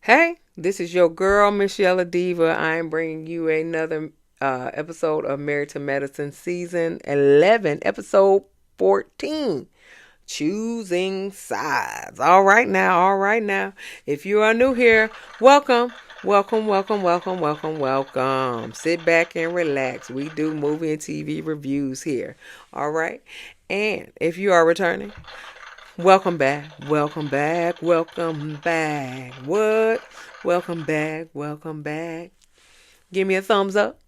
Hey, this is your girl, Michelle Diva. I am bringing you another episode of Married to Medicine, Season 11, Episode 14. Choosing sides. All right now. If you are new here, welcome. Sit back and relax. We do movie and TV reviews here. All right. And if you are returning, welcome back. What? Welcome back. Give me a thumbs up,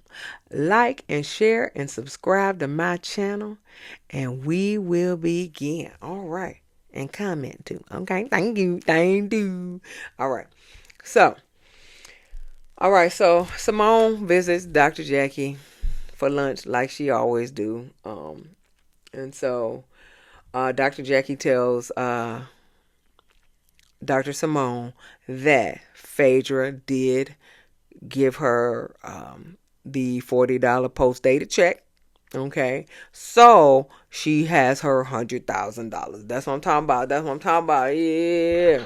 like and share and subscribe to my channel, and we will begin. All right. And comment too. Okay. Thank you. All right. So, so Simone visits Dr. Jackie for lunch like she always do. And so Dr. Jackie tells Dr. Simone that Phaedra did give her the $40 post-dated check. Okay. So she has her $100,000. That's what I'm talking about. Yeah.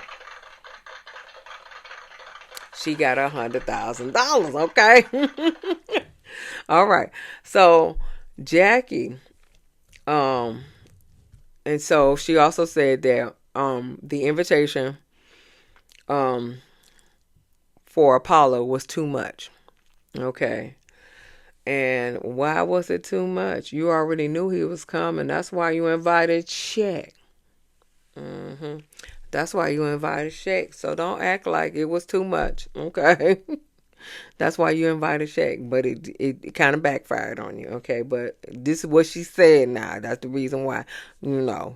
She got $100,000. Okay. All right. So Jackie, and so she also said that the invitation for Apollo was too much. Okay. And why was it too much? You already knew he was coming. That's why you invited Shaq. That's why you invited Shaq. So don't act like it was too much. Okay. That's why you invited Shaq. But it kind of backfired on you. Okay. But this is what she said now. That's the reason why.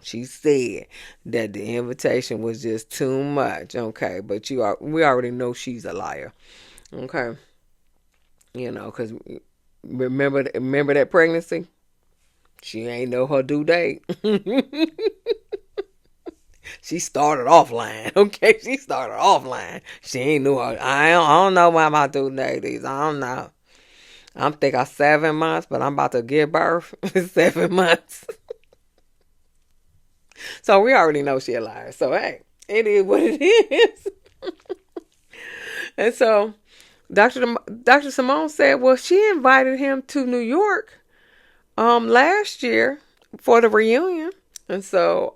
She said that the invitation was just too much. Okay. But we already know she's a liar. Okay. Because remember that pregnancy? She ain't know her due date. She started offline. Okay, she started offline. She ain't knew her. I don't know why my due date is. I don't know. I'm thinking 7 months, but I'm about to give birth. 7 months. So we already know she a liar. So hey, it is what it is. And so Dr. Simone said, well, she invited him to New York last year for the reunion. And so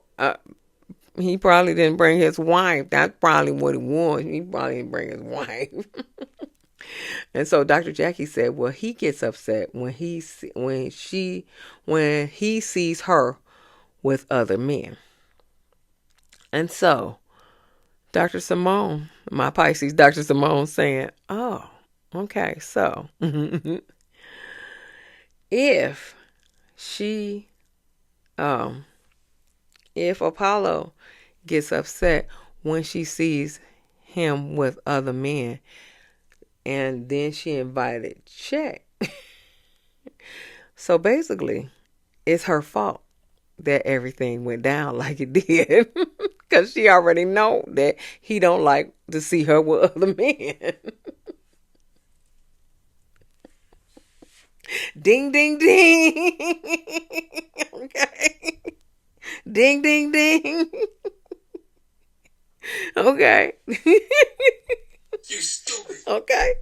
he probably didn't bring his wife. That's probably what it was. He probably didn't bring his wife. And so Dr. Jackie said, well, he gets upset when he sees her with other men. And so Dr. Simone, my Pisces, Dr. Simone saying, oh, okay, so if she, if Apollo gets upset when she sees him with other men, and then she invited Shaq. So basically, it's her fault that everything went down like it did. Because she already know that he don't like to see her with other men. Ding, ding, ding. Okay. Ding, ding, ding. Okay. You stupid. Okay.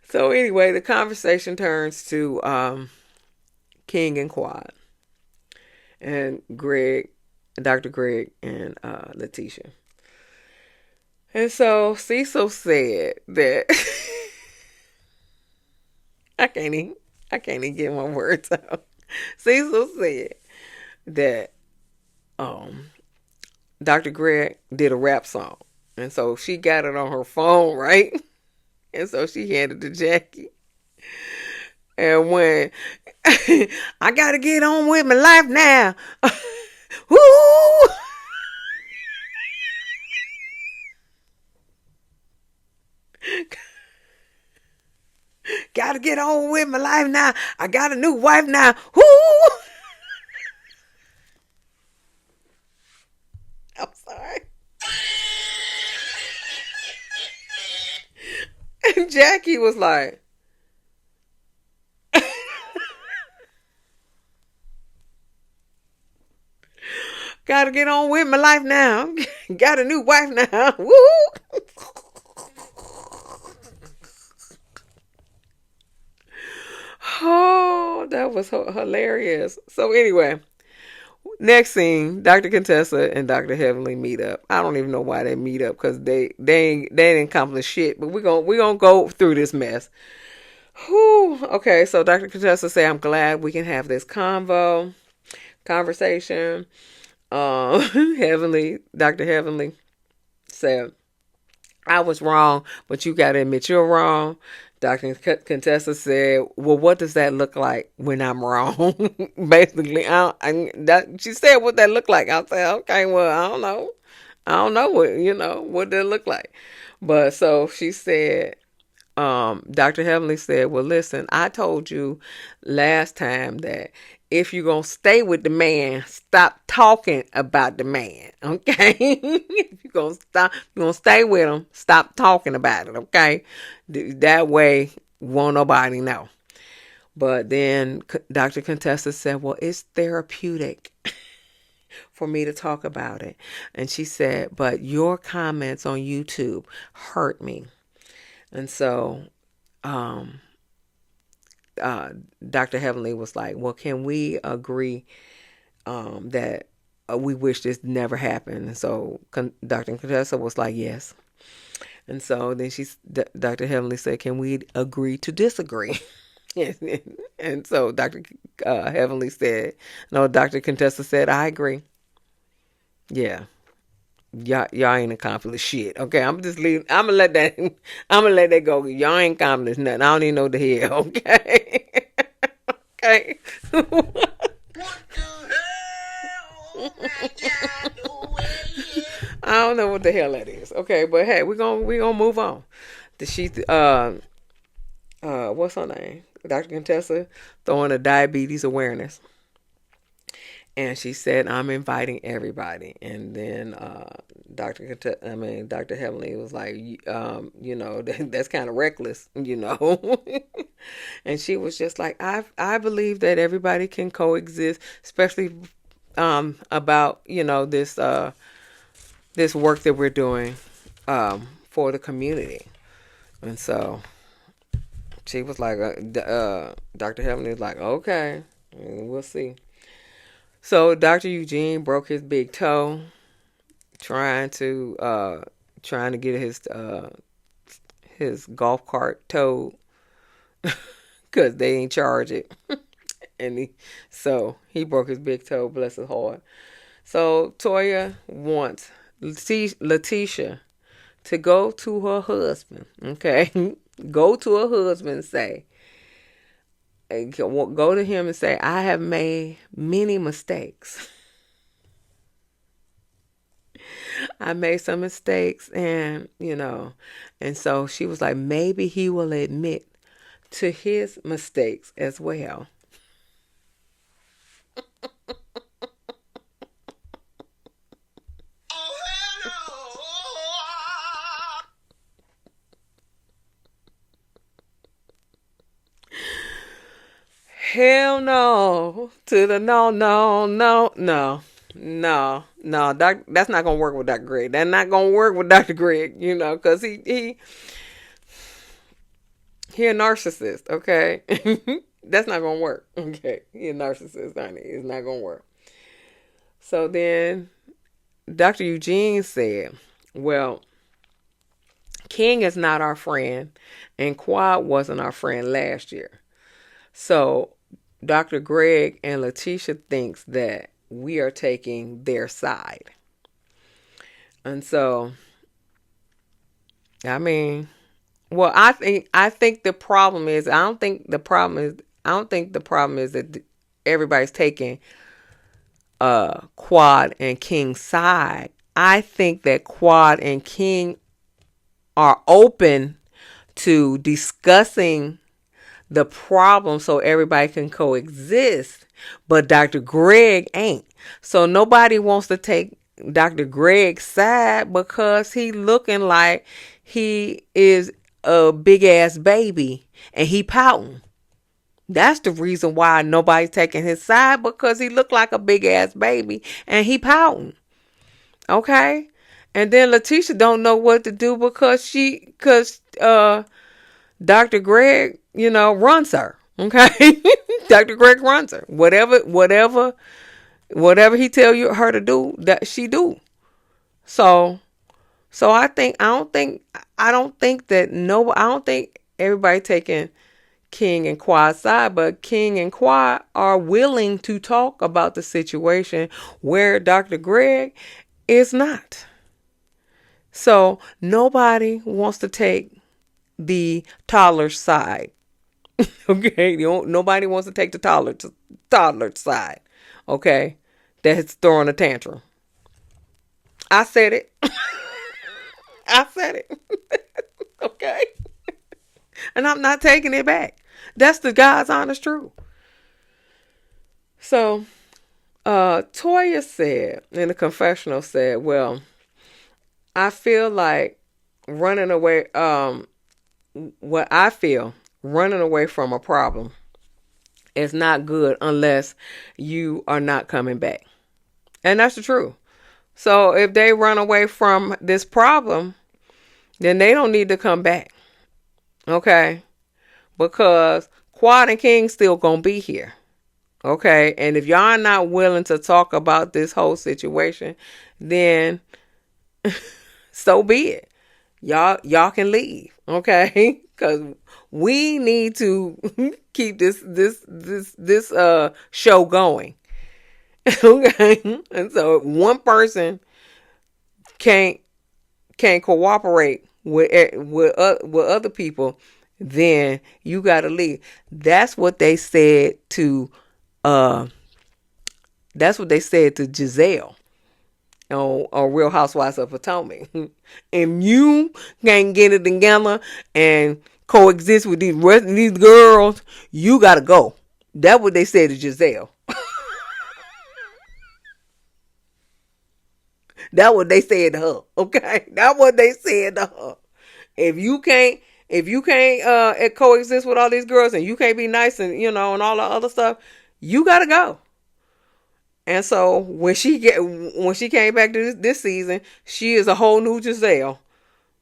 So anyway, the conversation turns to King and Quad and Greg, Dr. Greg and Latisha. And so Cecil said that I can't even get my words out. Cecil said that Dr. Greg did a rap song. And so she got it on her phone, right? And so she handed it to Jackie. And when I gotta get on with my life now. Woo! Gotta get on with my life now. I got a new wife now. Woo! I'm sorry. And Jackie was like, gotta get on with my life now. Got a new wife now. Woo! that was hilarious. So anyway, next scene, Dr. Contessa and Dr. Heavenly meet up. I don't even know why they meet up because they didn't accomplish shit. But we're gonna go through this mess. Whew. Okay, so Dr. Contessa say, I'm glad we can have this conversation. Heavenly, Dr. Heavenly said, I was wrong, but you got to admit you're wrong. Dr. Contessa said, well, what does that look like when I'm wrong? Basically, she said what that looked like. I said, okay, well, I don't know. I don't know what did it look like. But so she said, Dr. Heavenly said, well, listen, I told you last time that if you're going to stay with the man, stop talking about the man, okay? If you're going to stay with him, stop talking about it, okay? That way, won't nobody know. But then Dr. Contessa said, well, it's therapeutic for me to talk about it. And she said, but your comments on YouTube hurt me. And so Dr. Heavenly was like, well, can we agree that we wish this never happened? And so Dr. Contessa was like, yes. And so then Dr. Heavenly said, can we agree to disagree? And so Dr. Heavenly said, no, Dr. Contessa said, I agree. Yeah. Y'all ain't accomplished shit. Okay, I'm just leaving. I'm gonna let that go. Y'all ain't accomplished nothing. I don't even know the hell. Okay. Okay. What the hell? I don't know what the hell that is. Okay, but hey, we gonna move on. She what's her name? Dr. Contessa throwing a diabetes awareness. And she said, I'm inviting everybody. And then Dr. Heavenly was like, that's kind of reckless, And she was just like, I believe that everybody can coexist, especially about, this work that we're doing for the community. And so she was like, Dr. Heavenly was like, okay, we'll see. So Dr. Eugene broke his big toe trying to get his golf cart towed because they ain't charge it. And he broke his big toe, bless his heart. So Toya wants Latisha to go to her husband, okay? Go to her husband and say, go to him and say, I have made many mistakes. I made some mistakes and so she was like, maybe he will admit to his mistakes as well. Hell no. To the no. That's not gonna work with Dr. Greg. That's not gonna work with Dr. Greg, because he a narcissist, okay? That's not gonna work. Okay. He a narcissist, honey. It's not gonna work. So then Dr. Eugene said, well, King is not our friend, and Quad wasn't our friend last year. So Dr. Greg and Latisha thinks that we are taking their side. And so, I mean, well, I think the problem is, I don't think the problem is that everybody's taking Quad and King's side. I think that Quad and King are open to discussing the problem so everybody can coexist, but Dr. Greg ain't. So nobody wants to take Dr. Greg's side because he looking like he is a big ass baby and he pouting. That's the reason why nobody's taking his side, because he looked like a big ass baby and he pouting. Okay? And then Latisha don't know what to do because Dr. Greg, runs her. Okay. Dr. Greg runs her. Whatever he tell you her to do, that she do. So I don't think everybody taking King and Quad's side, but King and Quad are willing to talk about the situation where Dr. Greg is not. So nobody wants to take the toddler side. Okay, nobody wants to take the toddler side. Okay, that's throwing a tantrum. I said it. I said it. Okay, and I'm not taking it back. That's the God's honest truth. So, Toya said in the confessional said, "Well, I feel like running away. What I feel running away from a problem is not good unless you are not coming back, and that's the truth. So if they run away from this problem, then they don't need to come back, okay? Because Quad and King still gonna be here, okay? And if y'all are not willing to talk about this whole situation, then so be it. Y'all can leave, okay? Because we need to keep this show going, okay? And so if one person can't cooperate with other people, then you got to leave. That's what they said to Giselle on Real Housewives of Potomac. If you can't get it together and coexist with these girls, you gotta go. That's what they said to Giselle. That's what they said to her. Okay, that's what they said to her. If you can't coexist with all these girls and you can't be nice and and all the other stuff, you gotta go. And so when she came back to this season, she is a whole new Giselle,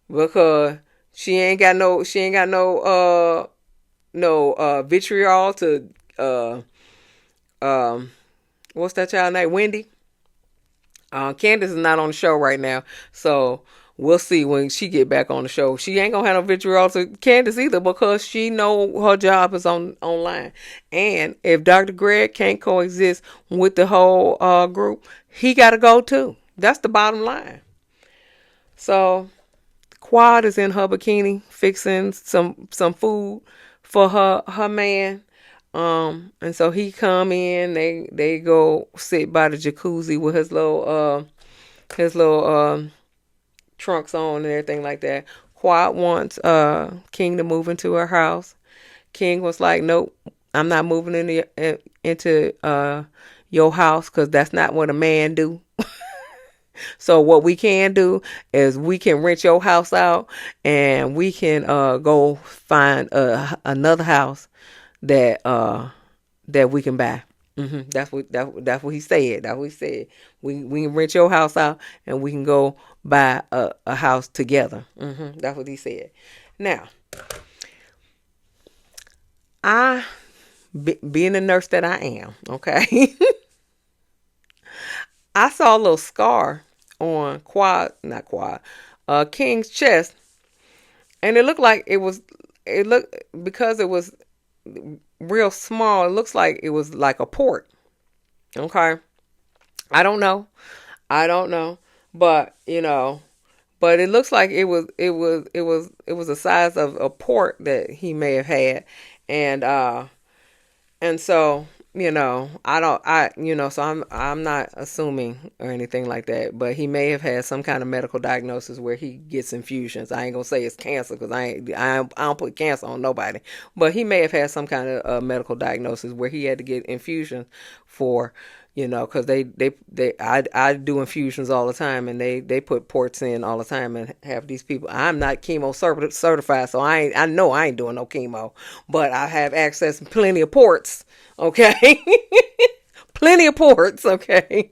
because she ain't got no vitriol to what's that child name, Wendy. Candace is not on the show right now, so we'll see when she get back on the show. She ain't gonna have no vitriol to Candace either, because she know her job is online. And if Dr. Greg can't coexist with the whole group, he got to go too. That's the bottom line. So Quad is in her bikini fixing some food for her man. And so he come in, they go sit by the jacuzzi with his little trunks on and everything like that. Quad wants King to move into her house. King was like, "Nope, I'm not moving into your house, because that's not what a man do." So what we can do is we can rent your house out, and we can go find another house that we can buy. That's what he said. That's what he said. We can rent your house out, and we can go buy a house together. That's what he said. Now, being the nurse that I am, okay, I saw a little scar on King's chest, and it looked like because it was real small, it looks like it was like a port. Okay. I don't know. But but it looks like it was the size of a port that he may have had. And so, so I'm not assuming or anything like that, but he may have had some kind of medical diagnosis where he gets infusions. I ain't gonna say it's cancer, because I don't put cancer on nobody, but he may have had some kind of medical diagnosis where he had to get infusions for, because I do infusions all the time, and they put ports in all the time and have these people. I'm not chemo certified, so I know I ain't doing no chemo, but I have access to plenty of ports. Okay, plenty of ports. Okay,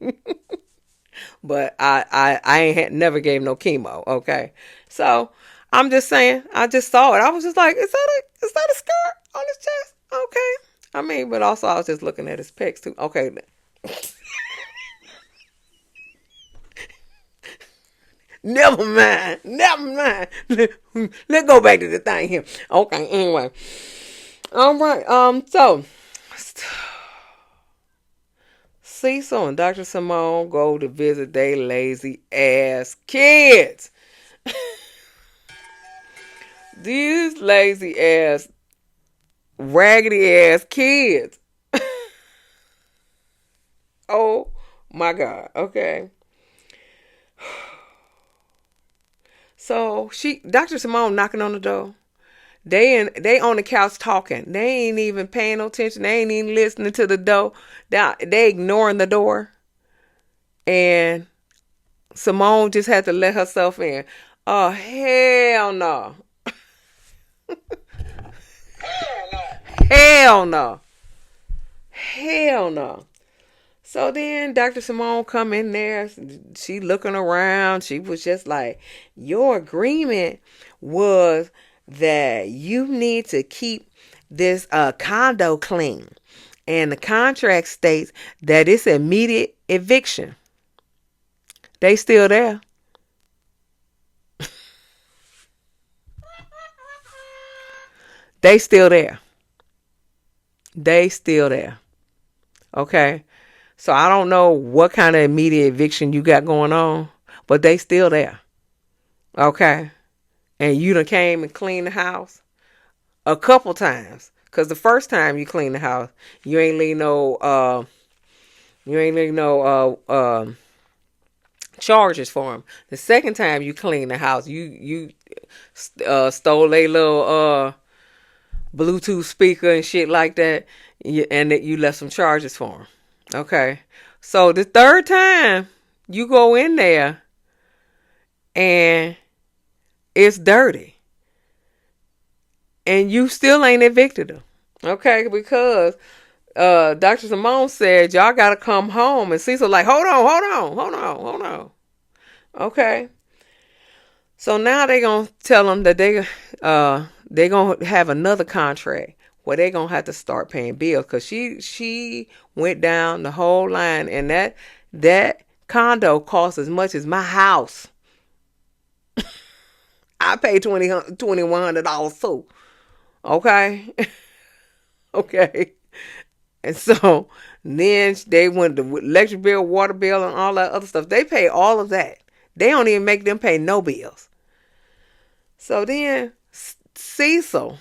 but I ain't never gave no chemo. Okay, so I'm just saying, I just saw it. I was just like, is that a scar on his chest? Okay, I mean, but also I was just looking at his pecs too. Okay, never mind. Never mind. Let's go back to the thing here. Okay, anyway. All right. So Cecil and Dr. Simone go to visit they lazy ass kids. These lazy ass, raggedy ass kids. Oh my God. Okay. So Dr. Simone knocking on the door. They on the couch talking. They ain't even paying no attention. They ain't even listening to the door. They ignoring the door. And Simone just had to let herself in. Oh hell no. Hell no. Hell no. So then Dr. Simone come in there. She looking around. She was just like, your agreement was that you need to keep this condo clean. And the contract states that it's immediate eviction. They still there. They still there. They still there. Okay. So I don't know what kind of immediate eviction you got going on, but they still there. Okay. And you done came and cleaned the house a couple times. Cause the first time you cleaned the house, you ain't leave no charges for them. The second time you cleaned the house, you stole a little Bluetooth speaker and shit like that, and that you left some charges for them. Okay. So the third time you go in there and it's dirty and you still ain't evicted them. Okay. Because Dr. Simone said, y'all got to come home. And Cecil like, hold on. Okay. So now they going to tell them that they going to have another contract where they going to have to start paying bills. Because she went down the whole line. And that condo cost as much as my house. I paid $2,100 too. Okay. Okay. And so then they went to electric bill, water bill, and all that other stuff. They pay all of that. They don't even make them pay no bills. So then Cecil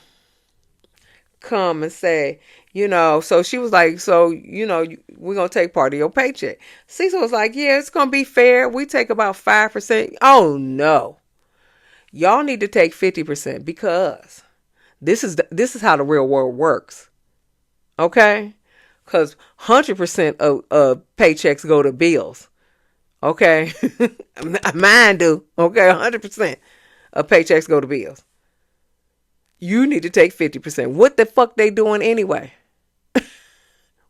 come and say, so she was like, so, we're going to take part of your paycheck. Cecil was like, yeah, it's going to be fair. We take about 5%. Oh, no. Y'all need to take 50% because this is how the real world works. Okay? Because 100% of paychecks go to bills. Okay? Mine do. Okay? 100% of paychecks go to bills. You need to take 50%. What the fuck they doing anyway?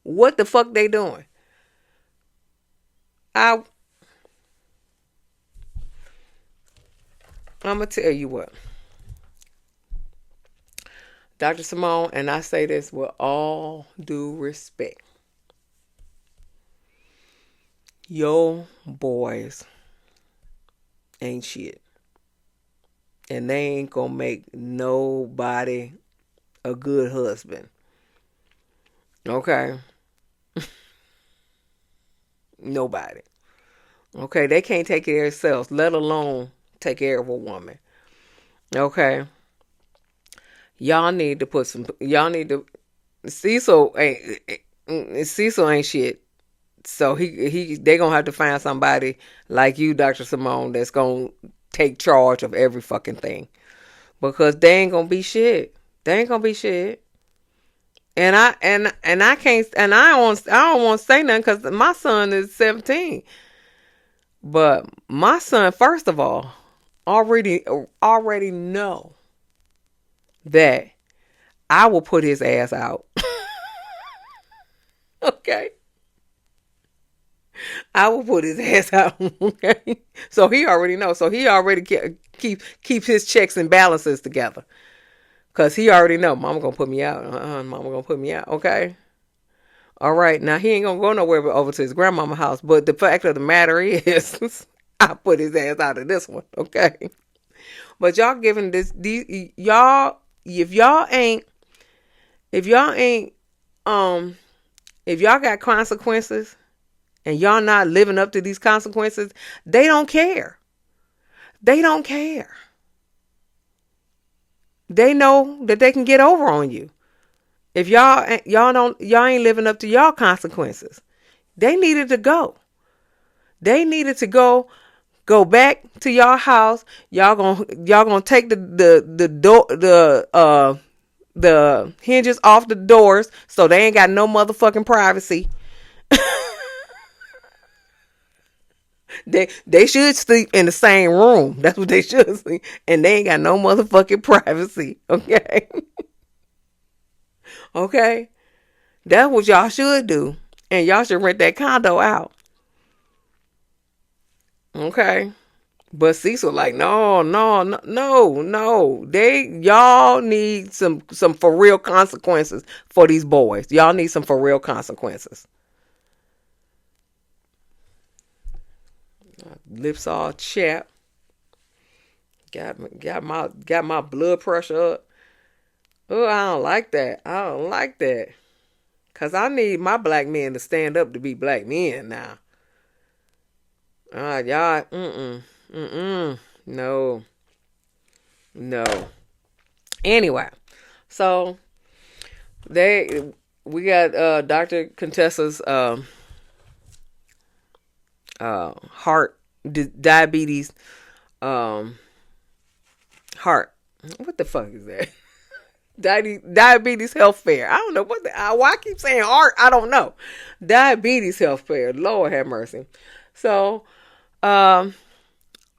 What the fuck they doing? I'm going to tell you what. Dr. Simone, and I say this with all due respect. Your boys ain't shit. And they ain't gonna make nobody a good husband. Okay? Nobody. Okay? They can't take care of themselves, let alone take care of a woman. Okay? Y'all need to Cecil ain't shit. So they gonna have to find somebody like you, Dr. Simone, that's gonna take charge of every fucking thing. Because they ain't gonna be shit. They ain't gonna be shit. And I can't, and I don't want to say nothing because my son is 17. But my son, first of all, already know that I will put his ass out. Okay. I will put his ass out. Okay. So he already knows. So he already keeps his checks and balances together. Cause he already know mama gonna put me out. Mama gonna put me out. Okay. All right. Now he ain't gonna go nowhere but over to his grandmama house. But the fact of the matter is, I put his ass out of this one. Okay. But y'all giving these y'all if y'all ain't if y'all got consequences and y'all not living up to these consequences, they don't care. They don't care. They know that they can get over on you. If y'all ain't living up to y'all consequences. They needed to go. They needed to go back to y'all house. Y'all gonna take the door the hinges off the doors so they ain't got no motherfucking privacy. They should sleep in the same room. That's what they should sleep. And they ain't got no motherfucking privacy. Okay. Okay. That's what y'all should do. And y'all should rent that condo out. Okay. But Cecil like, no. Y'all need some for real consequences for these boys. Y'all need some for real consequences. Lips all chapped. Got my blood pressure up. Oh, I don't like that. I don't like that. Cause I need my black men to stand up to be black men now. Y'all, no. Anyway, so we got Dr. Contessa's heart diabetes heart. What the fuck is that? Diabetes health fair. I don't know why I keep saying heart. I don't know. Diabetes health fair. Lord have mercy. So, the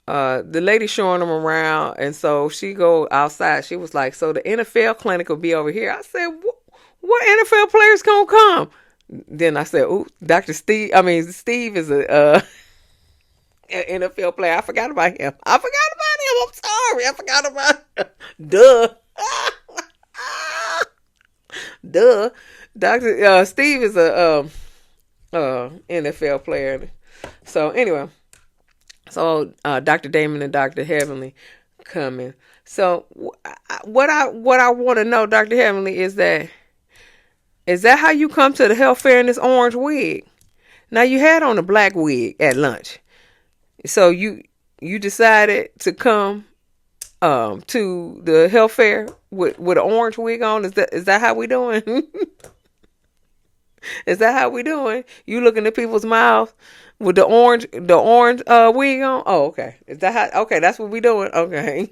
lady showing them around, and so she go outside. She was like, "So the NFL clinic will be over here." I said, "What NFL players gonna come?" Then I said, "Ooh, Dr. Steve. I mean, Steve is an NFL player. I forgot about him. I'm sorry. I forgot about him. Duh." Duh. Dr. Steve is a NFL player. So anyway, Dr. Damon and Dr. Heavenly coming. So what I want to know, Dr. Heavenly, is that how you come to the health fair in this orange wig? Now you had on a black wig at lunch, so you decided to come to the health fair with an orange wig on. Is that how we doing? Is that how we doing? You looking at people's mouths with the orange wig on? Oh, okay. Is that how? Okay, that's what we doing. Okay.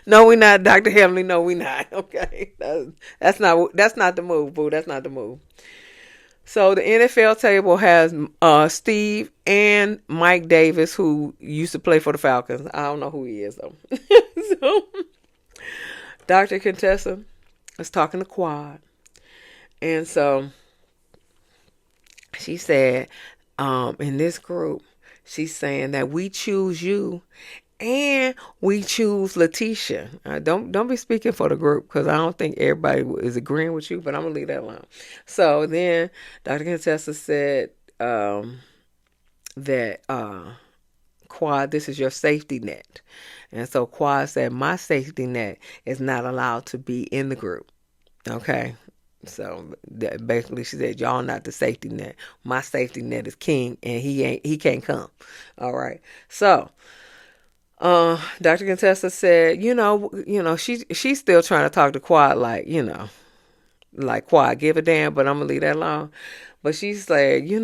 No, we not, Dr. Heavenly. No, we not. Okay, that's not the move, boo. That's not the move. So the NFL table has Steve and Mike Davis, who used to play for the Falcons. I don't know who he is though. So Dr. Contessa is talking to Quad, and so she said, in this group, she's saying that we choose you. And we choose Latisha. Don't be speaking for the group because I don't think everybody is agreeing with you, but I'm going to leave that alone. So then Dr. Contessa said that Quad, this is your safety net. And so Quad said, my safety net is not allowed to be in the group. Okay. So basically she said, y'all not the safety net. My safety net is King and he can't come. All right. So Dr. Contessa said, she's still trying to talk to Quad like Quad give a damn, but I'm gonna leave that alone. But she said, you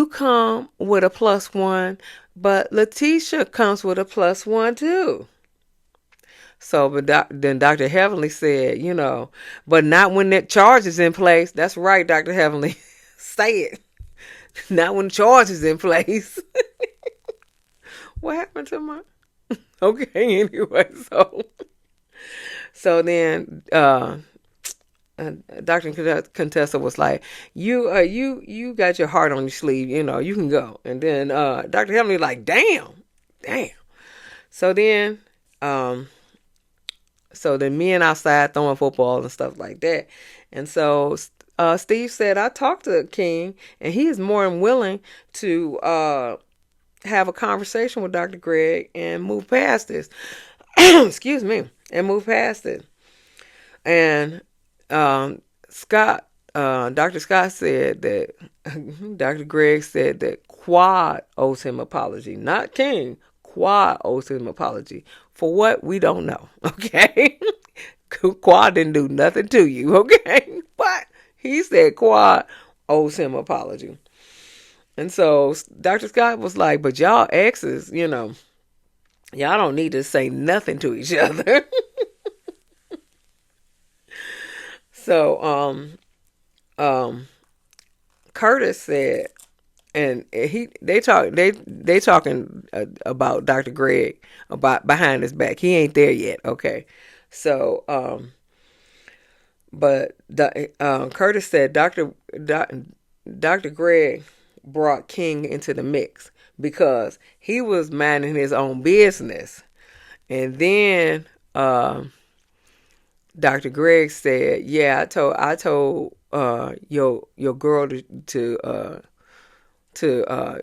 come with a +1, but Latisha comes with a +1 too. So, but then Dr. Heavenly said, but not when that charge is in place. That's right, Dr. Heavenly. Say it. Not when the charge is in place. What happened to my... Okay, anyway, so then Dr. Contessa was like, you got your heart on your sleeve, you can go. And then Dr. Heavenly like, damn. So then um, so the men outside throwing football and stuff like that. And so Steve said, I talked to King, and he is more than willing to have a conversation with Dr. Greg and move past this. Excuse me, and move past it. And Scott, Dr. Scott said that Dr. Greg said that Quad owes him apology, not King. Quad owes him apology for what we don't know. Okay, Quad didn't do nothing to you. Okay, but he said Quad owes him apology, and so Dr. Scott was like, "But y'all exes, y'all don't need to say nothing to each other." So um Curtis said, and they talking about Dr. Greg about behind his back. He ain't there yet. Okay, so but Curtis said Dr. Greg brought King into the mix because he was minding his own business, and then Dr. Greg said, "Yeah, I told your girl to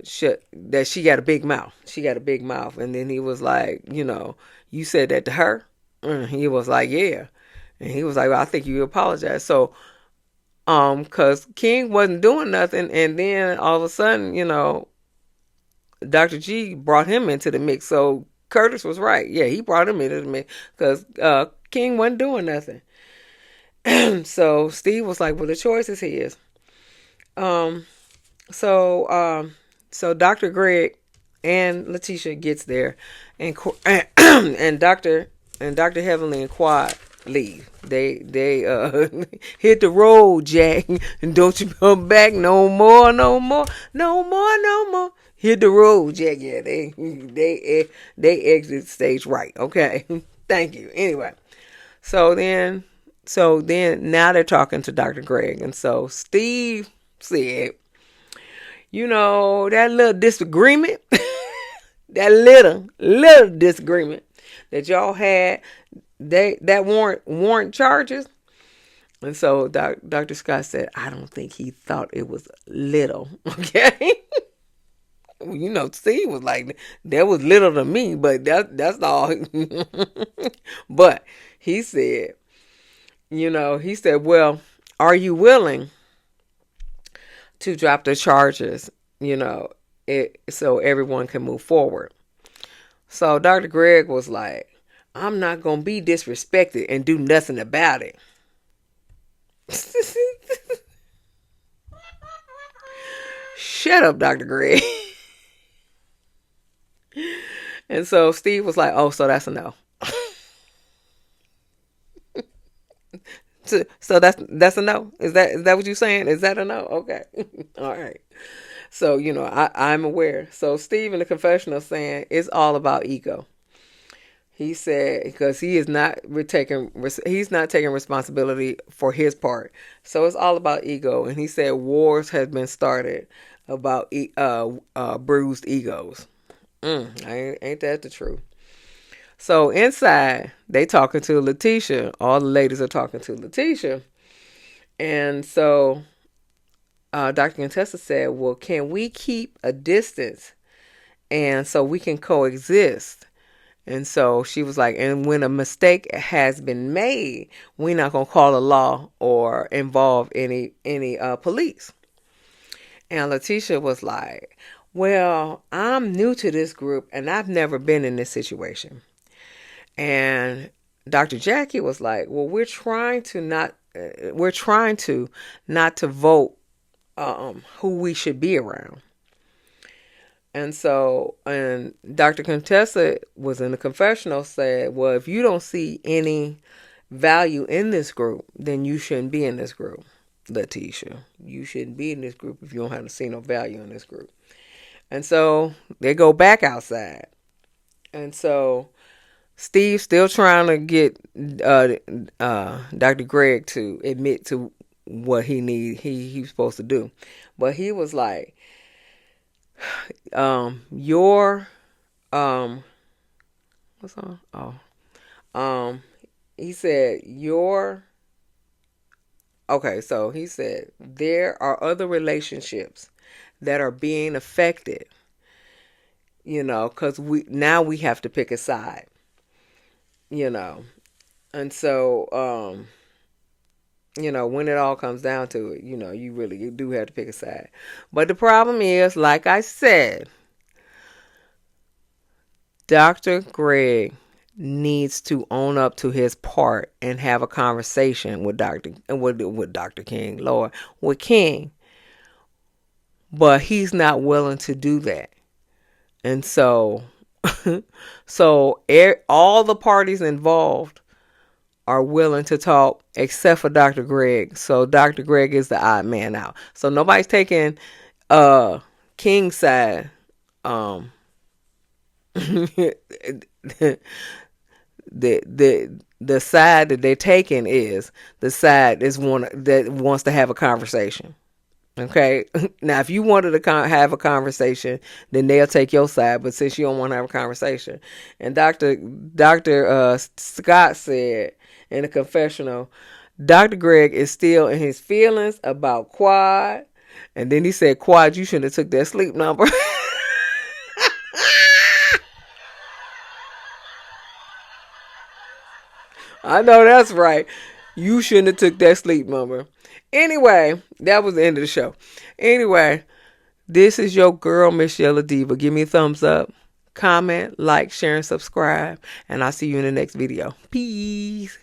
shut that she got a big mouth. She got a big mouth." And then he was like, "You said that to her?" And he was like, "Yeah." And he was like, "Well, I think you apologize." So, cause King wasn't doing nothing, and then all of a sudden, Dr. G brought him into the mix. So Curtis was right. Yeah, he brought him into the mix because King wasn't doing nothing. So Steve was like, "Well, the choice is his." Um, so so Dr. Greg and Latisha gets there, and and Dr. Heavenly and Quad leave. They hit the road, Jack, and don't you come back no more, no more, no more, no more. Hit the road, Jack. Yeah, they exit stage right. Okay, thank you. Anyway, so then now they're talking to Dr. Greg, and so Steve said, that little disagreement, that little disagreement that y'all had, that warrant charges. And so Dr. Scott said, I don't think he thought it was little. Okay. Steve was like, that was little to me, but that's all. But he said, well, are you willing to drop the charges, so everyone can move forward? So Dr. Greg was like, I'm not going to be disrespected and do nothing about it. Shut up, Dr. Greg. And so Steve was like, oh, so that's a no. So that's a no. Is that what you're saying? Is that a no? Okay. All right. So, I'm aware. So Steve in the confessional saying it's all about ego. He said because he's not taking responsibility for his part. So it's all about ego. And he said wars have been started about bruised egos. Ain't that the truth? So inside, they talking to Latisha. All the ladies are talking to Latisha. And so Dr. Contessa said, well, can we keep a distance and so we can coexist? And so she was like, and when a mistake has been made, we're not going to call a law or involve any police. And Latisha was like, well, I'm new to this group and I've never been in this situation. And Dr. Jackie was like, well, we're trying to not to vote who we should be around. And so, and Dr. Contessa was in the confessional said, well, if you don't see any value in this group, then you shouldn't be in this group. Latisha, you shouldn't be in this group if you don't have to see no value in this group. And so they go back outside. And so Steve's still trying to get Dr. Greg to admit to what he's supposed to do. But he was like, your What's on? Oh, um, he said your. Okay, so he said there are other relationships that are being affected. Because we have to pick a side. You know, and so when it all comes down to it, you do have to pick a side. But the problem is, like I said, Dr. Greg needs to own up to his part and have a conversation with Dr. King, Lord, with King. But he's not willing to do that. And so all the parties involved are willing to talk except for Dr. Greg. So Dr. Greg is the odd man out. So nobody's taking King's side. the the side that they're taking is the side that wants to have a conversation. Okay. Now, if you wanted to have a conversation, then they'll take your side. But since you don't want to have a conversation, and Doctor Scott said in a confessional, Dr. Greg is still in his feelings about Quad, and then he said, "Quad, you shouldn't have took that sleep number." I know that's right. You shouldn't have took that sleep number. Anyway, that was the end of the show. Anyway, this is your girl, Miss Yella Diva. Give me a thumbs up, comment, like, share, and subscribe. And I'll see you in the next video. Peace.